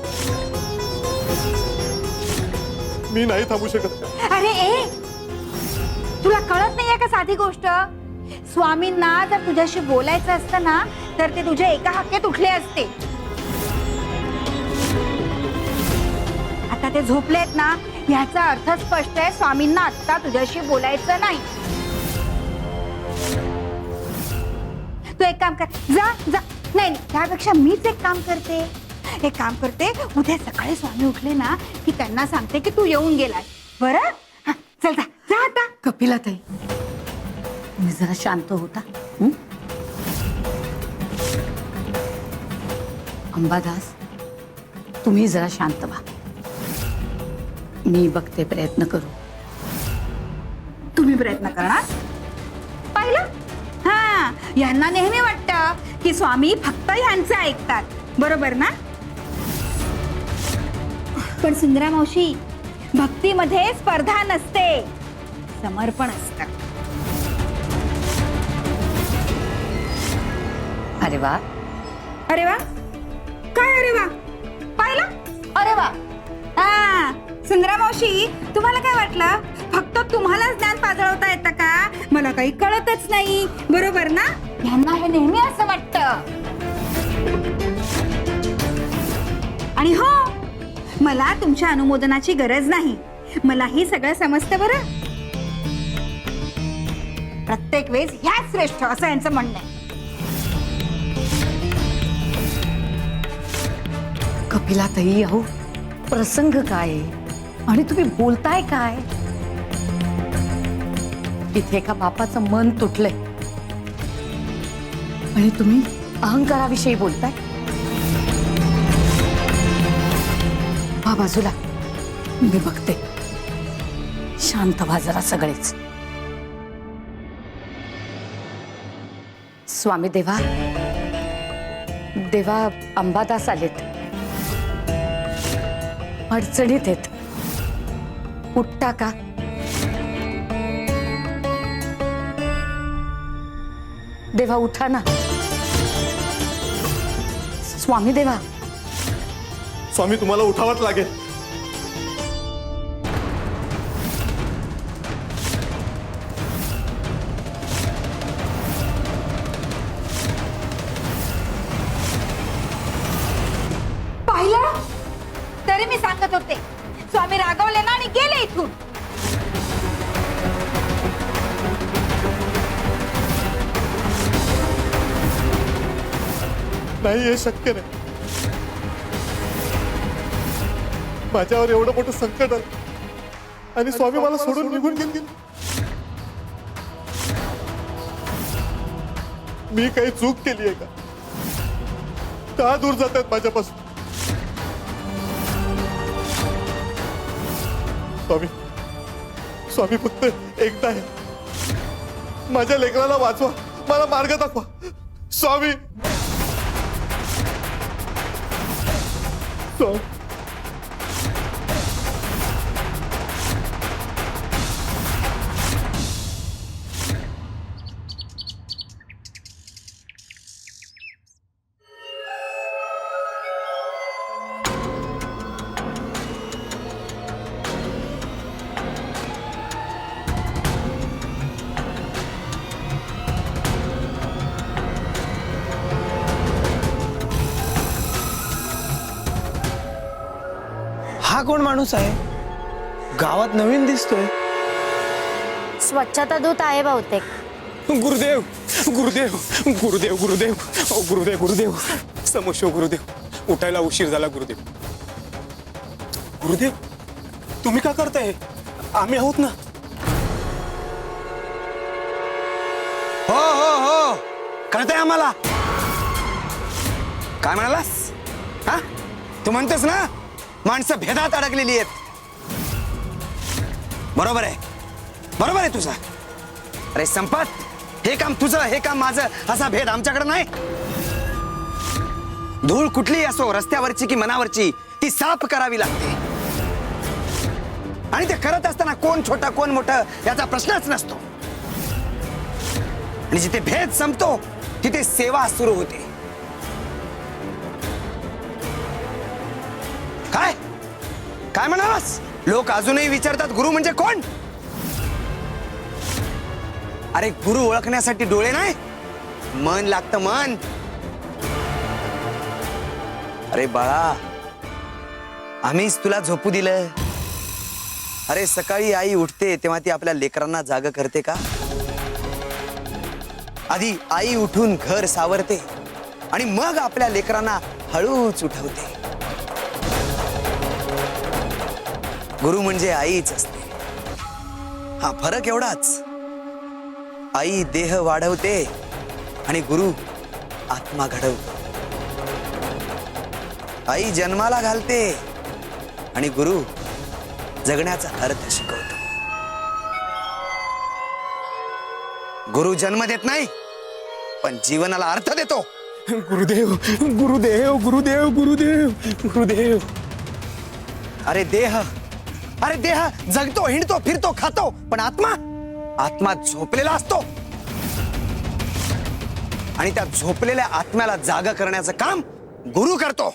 मी नाही थांबू शकत. अरे ए, तुला कळत नाहीये का साधी गोष्ट? स्वामींना जर तुझ्याशी बोलायचं असतं ना तर ते तुझ्या एका हाकेत उठले असते. आता ते झोपलेत ना, याचा अर्थ स्पष्ट आहे, स्वामींना आता तुझ्याशी बोलायचं नाही. तू एक काम कर, जा जा. नाही त्यापेक्षा मीच एक काम करते, उद्या सकाळी स्वामी उठले ना की त्यांना सांगते की तू येऊन गेलाय. बरं? हा, चल जा जा आता. कपिला ताई, तुम्ही जरा शांत होता. अंबादास, तुम्ही जरा शांत व्हा. मी बघते, प्रयत्न करू. तुम्ही प्रयत्न करणार? पाहिलं? हा, यांना नेहमी वाटतं की स्वामी फक्त ह्यांचं ऐकतात. बरोबर ना? पण सुंदरा मावशी, भक्तीमध्ये स्पर्धा नसते, समर्पण असतं. अरे वा, अरे वा, काय अरे वा? पाहिलं? अरे वा. हा, सुंदरा मावशी, तुम्हाला काय वाटलं? फक्त तुम्हालाच ज्ञान पाजळवता येतं का? मला काही कळतच नाही. बरोबर ना? यांना हे नेहमी असं वाटतं. आणि हो, मला तुमच्या अनुमोदनाची गरज नाही. मलाही सगळं समजतं बरं. प्रत्येक वेळेस ह्याच श्रेष्ठ असं यांचं म्हणणं आहे. कपिला ताई, अहो प्रसंग काय आहे आणि तुम्ही बोलताय काय? इथे एका बापाचं मन तुटलंय आणि तुम्ही अहंकाराविषयी बोलताय. वा बाजूला, मी बघते. शांत व्हा जरा सगळेच. स्वामी देवा, देवा अंबादास आलेत. अडचणीत आहेत. उठता का? देवा उठा ना. स्वामी देवा. स्वामी, तुम्हाला उठावंच लागेल. पाहिलं? तरी मी सांगत होते, स्वामी रागवले ना आणि गेले इथून. नाही, हे शक्य नाही. माझ्यावर एवढं मोठं संकट आलं आणि स्वामी मला सोडून निघून गेले. मी काही चूक केली आहे का? का दूर जातात माझ्यापासून? स्वामी, स्वामी फक्त एकदा आहे. माझ्या लेकराला वाचवा, मला मार्ग दाखवा. स्वामी, स्वामी. हा कोण माणूस आहे? गावात नवीन दिसतोय. स्वच्छता दूत आहे बहुतेक. गुरुदेव, गुरुदेव, गुरुदेव, गुरुदेव, ओ गुरुदेव, गुरुदेव, समोशो गुरुदेव. उठायला उशीर झाला गुरुदेव. गुरुदेव, तुम्ही का करताय? आम्ही आहोत ना. हो हो हो, कळतंय आम्हाला. काय म्हणालास? हा, तू म्हणतोस ना माणसं भेदात अडकलेली आहेत. बरोबर आहे तुझं. अरे संपत, हे काम तुझं, हे काम माझं, असा भेद आमच्याकडे नाही. धूळ कुठलीही असो, रस्त्यावरची की मनावरची, ती साफ करावी लागते. आणि ते करत असताना कोण छोटा कोण मोठं याचा प्रश्नच नसतो. आणि जिथे भेद संपतो तिथे सेवा सुरू होते. काय काय म्हणालास? लोक अजूनही विचारतात गुरु म्हणजे कोण? अरे गुरु ओळखण्यासाठी डोळे नाही, मन लागतं, मन. अरे बाळा, आम्हीच तुला झोपू दिलं. अरे सकाळी आई उठते तेव्हा ती आपल्या लेकरांना जाग करते का? आधी आई उठून घर सावरते आणि मग आपल्या लेकरांना हळूच उठवते. गुरु म्हणजे आईच असते. हा फरक एवढाच, आई देह वाढवते आणि गुरु आत्मा घडवतो. आई जन्माला घालते आणि गुरु जगण्याचा अर्थ शिकवतो. गुरु जन्म देत नाही पण जीवनाला अर्थ देतो. गुरुदेव गुरुदेव गुरुदेव गुरुदेव गुरुदेव. अरे देह जगतो, हिंडतो, फिरतो, खातो, पण आत्मा झोपलेला असतो. आणि त्या झोपलेल्या आत्म्याला जागा करण्याचं काम गुरु करतो.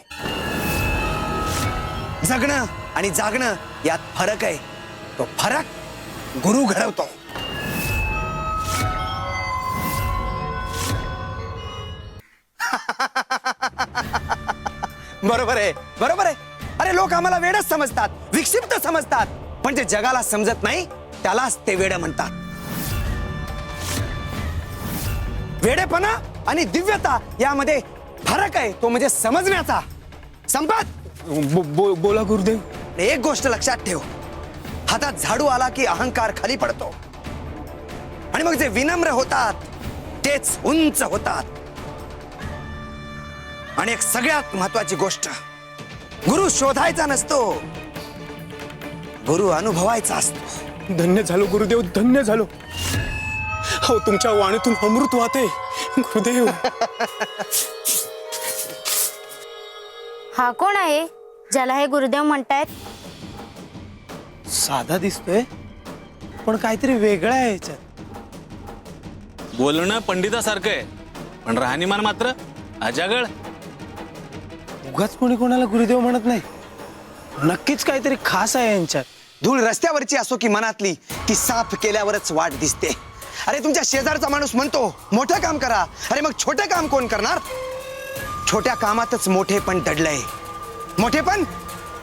जगणं आणि जागणं यात फरक आहे. तो फरक गुरु घडवतो. बरोबर आहे. अरे लोक आम्हाला वेडच समजतात, विक्षिप्त समजतात, पण जे जगाला समजत नाही त्यालाच ते वेड म्हणतात. वेडेपणा आणि दिव्यता यामध्ये फरक आहे, तो म्हणजे समजण्याचा. संपत बोला गुरुदेव. एक गोष्ट लक्षात ठेव, हातात झाडू आला की अहंकार खाली पडतो आणि मग जे विनम्र होतात तेच उंच होतात. आणि एक सगळ्यात महत्वाची गोष्ट, गुरु शोधायचा नसतो, गुरु अनुभवायचा असतो. धन्य झालो गुरुदेव, धन्य झालो. हो, तुमच्या वाणीतून अमृत वाहते गुरुदेव. हा कोण आहे ज्याला हे गुरुदेव म्हणतायत? साधा दिसतोय पण काहीतरी वेगळं आहे याच्यात. बोलणं पंडितासारखं आहे पण राहणीमान मात्र अजागळ. उगाच कोणी कोणाला गुरुदेव म्हणत नाही, नक्कीच काहीतरी खास आहे यांच्यात. धूळ रस्त्यावरची असो की मनातली, ती साफ केल्यावरच वाट दिसते. अरे तुमच्या शेजारचा माणूस म्हणतो मोठं काम करा, अरे मग छोटं काम कोण करणार? छोट्या कामातच मोठे पण दडलंय. मोठे पण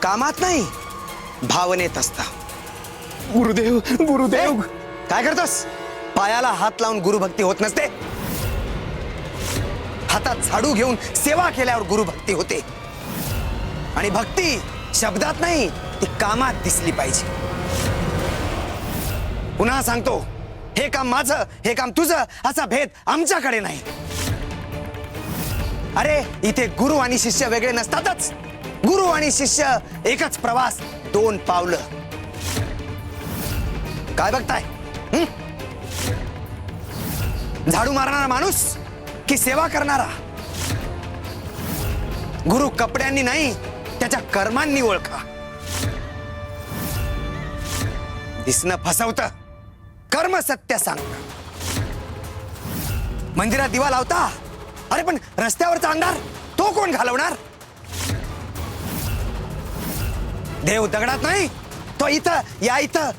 कामात नाही, भावनेत असतं. गुरुदेव गुरुदेव. काय करतोस? पायाला हात लावून गुरुभक्ती होत नसते. हातात झाडू घेऊन सेवा केल्यावर गुरुभक्ती होते. आणि भक्ती शब्दात नाही, ती कामात दिसली पाहिजे. पुन्हा सांगतो, हे काम माझं, हे काम तुझं असा भेद आमच्याकडे नाही. अरे इथे गुरु आणि शिष्य वेगळे नसतातच. गुरु आणि शिष्य एकच प्रवास, 2 पावलं. काय बघताय? झाडू मारणारा माणूस की सेवा करणारा? गुरु कपड्यांनी नाही, त्याच्या कर्मांनी ओळखा. दिसणं फसवतं, कर्म सत्य सांगतं. मंदिरात दिवा लावता, अरे पण रस्त्यावरचा अंधार तो कोण घालवणार? देव दगडात नाही, तो इथं या इथं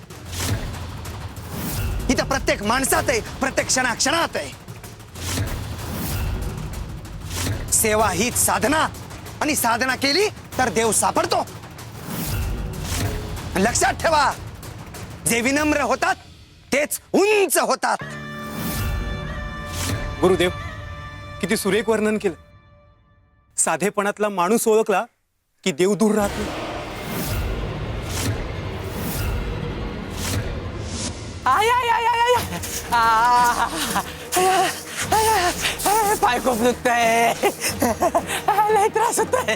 प्रत्येक माणसात आहे, प्रत्येक क्षणाक्षणात आहे. सेवा हीच साधना, आणि साधना केली तर देव सापडतो. लक्षात ठेवा, जे विनम्र होतात तेच उंच होतात. गुरुदेव, किती सुरेख वर्णन केलं. साधेपणातला माणूस ओळखला की देव दूर राहत नाही. पाय खूप दुखतंय, लय त्रास होतोय.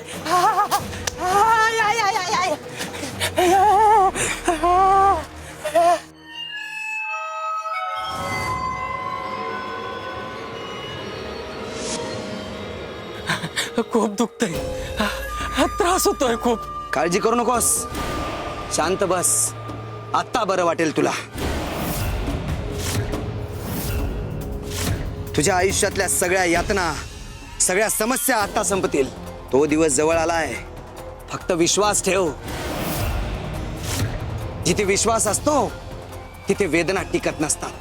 खूप दुखतंय, त्रास होतोय खूप. काळजी करू नकोस, शांत बस, आता बरं वाटेल तुला. तुझ्या आयुष्यातल्या सगळ्या यातना, सगळ्या समस्या आता संपतील. तो दिवस जवळ आलाय. फक्त विश्वास ठेव. जिथे विश्वास असतो तिथे वेदना टिकत नसतात.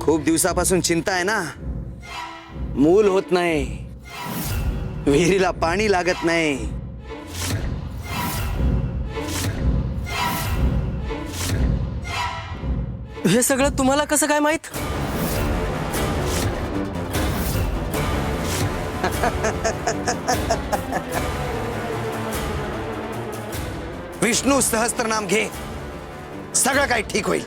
खूप दिवसापासून चिंता आहे ना. मूल होत नाही, विहिरीला पाणी लागत नाही. हे सगळं तुम्हाला कसं काय माहित? विष्णू सहस्त्रनाम घे, सगळं काही ठीक होईल.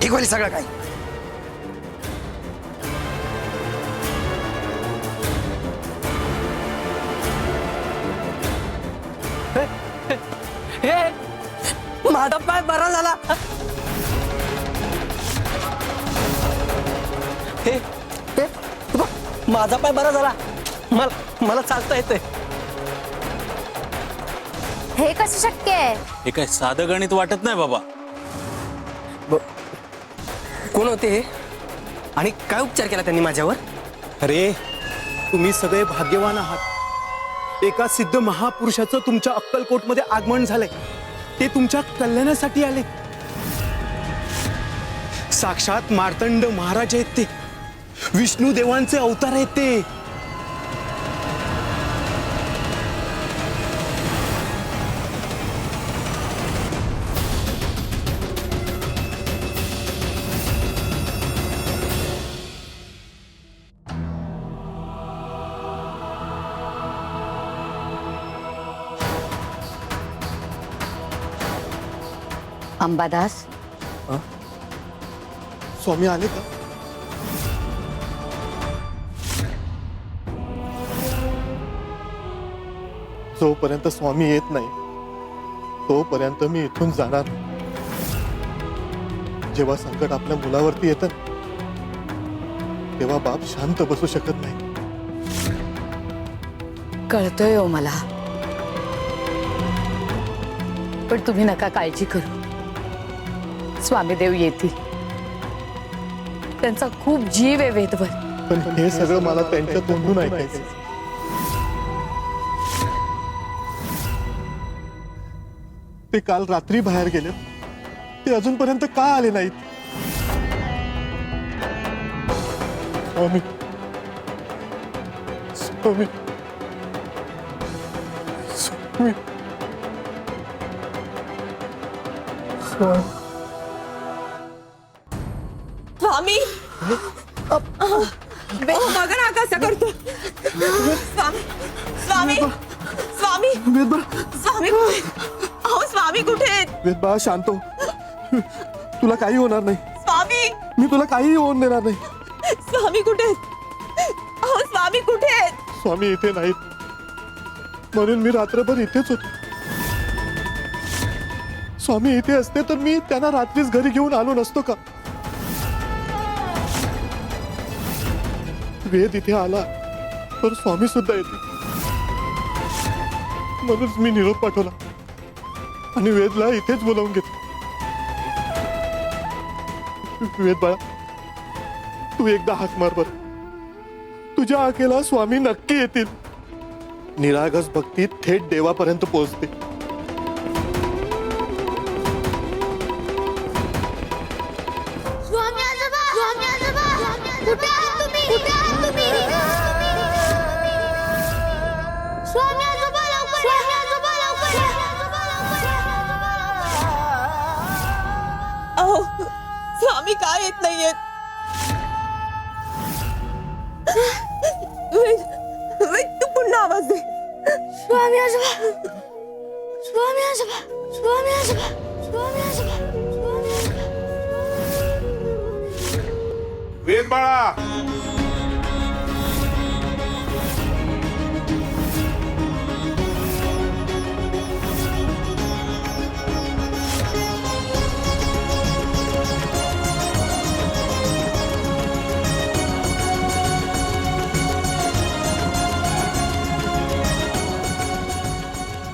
ठीक होईल सगळं काही. माझा पाय बरा झाला. माझा पाय बरा झाला. मला चालता येतंय. हे कसं शक्य आहे? हे काय साधं गणित वाटत नाही बाबा. कोण होते हे आणि काय उपचार केला त्यांनी माझ्यावर? अरे तुम्ही सगळे भाग्यवान आहात. एका सिद्ध महापुरुषाचं तुमच्या अक्कलकोटमध्ये आगमन झालंय. ते तुमच्या कल्याणासाठी आले. साक्षात मार्तंड महाराज आहेत. ते विष्णू देवांचे अवतार आहेत. ते अंबादास, स्वामी आले का? जोपर्यंत स्वामी येत नाही तोपर्यंत मी इथून जाणार नाही. जेव्हा संकट आपल्या मुलावरती येतं तेव्हा बाप शांत बसू शकत नाही. कळतोय हो मला, पण तुम्ही नका काळजी करू. स्वामीदेव येतील. त्यांचा खूप जीव आहे वेदवर. पण हे सगळं मला त्यांच्या तोंडून ऐकायचं. ते काल रात्री बाहेर गेले, ते अजूनपर्यंत का आले नाहीत? स्वामी स्वामी स्वामी स्वामी, बघा ना कसं करतो. स्वामी स्वामी स्वामी स्वामी कुठे? अहो स्वामी कुठे आहेत? वेदबा शांत हो. तुला काही होणार नाही. स्वामी, मी तुला काही होऊन देणार नाही. स्वामी कुठे आहेत? अहो स्वामी कुठे आहेत? स्वामी इथे नाहीत, म्हणून मी रात्रभर इथेच होतो. स्वामी इथे असते तर मी त्यांना रात्रीच घरी घेऊन आलो नसतो का? वेद इथे आला तर स्वामी सुद्धा येते, म्हणून मी निरोप पाठवला आणि वेदला इथेच बोलावून घेतलं. वेद बाळा, तू एकदा हाक मार बरं. तुझ्या हाकेला स्वामी नक्की येतील. निरागस भक्ती थेट देवापर्यंत पोहोचते. स्वामी आजोबा, स्वामी आजोबा, कुठे आहात तुम्ही? कुठे आहात तुम्ही? स्वामी आजोबा लवकर या. स्वामी आजोबा लवकर या. स्वामी आजोबा स्वामी आजोबा स्वामी आजोबा स्वामी आजोबा स्वामी आजोबा वेद बाळा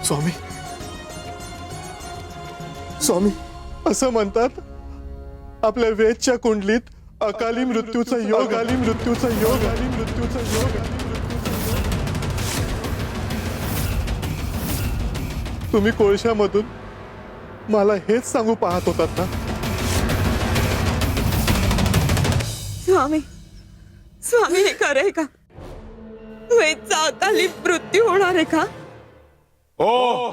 स्वामी स्वामी असं म्हणतात आपल्या वेदच्या कुंडलीत अकाली मृत्यूचा योग आली मृत्यूचा योग आली मृत्यूचा योग तुम्ही कोळशामधून मला हेच सांगू पाहत होतात ना स्वामी स्वामी हे खरं आहे का वेदचा अकाली मृत्यू होणार आहे का हो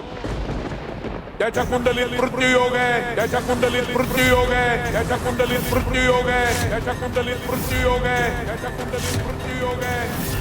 त्याच्या कुंडलीत मृत्यूयोग आहे त्याच्या कुंडलीत मृत्यूयोग आहे त्याच्या कुंडलीत मृत्यूयोग आहे त्याच्या कुंडलीत मृत्यूयोग आहे त्याच्या कुंडलीत मृत्यूयोग आहे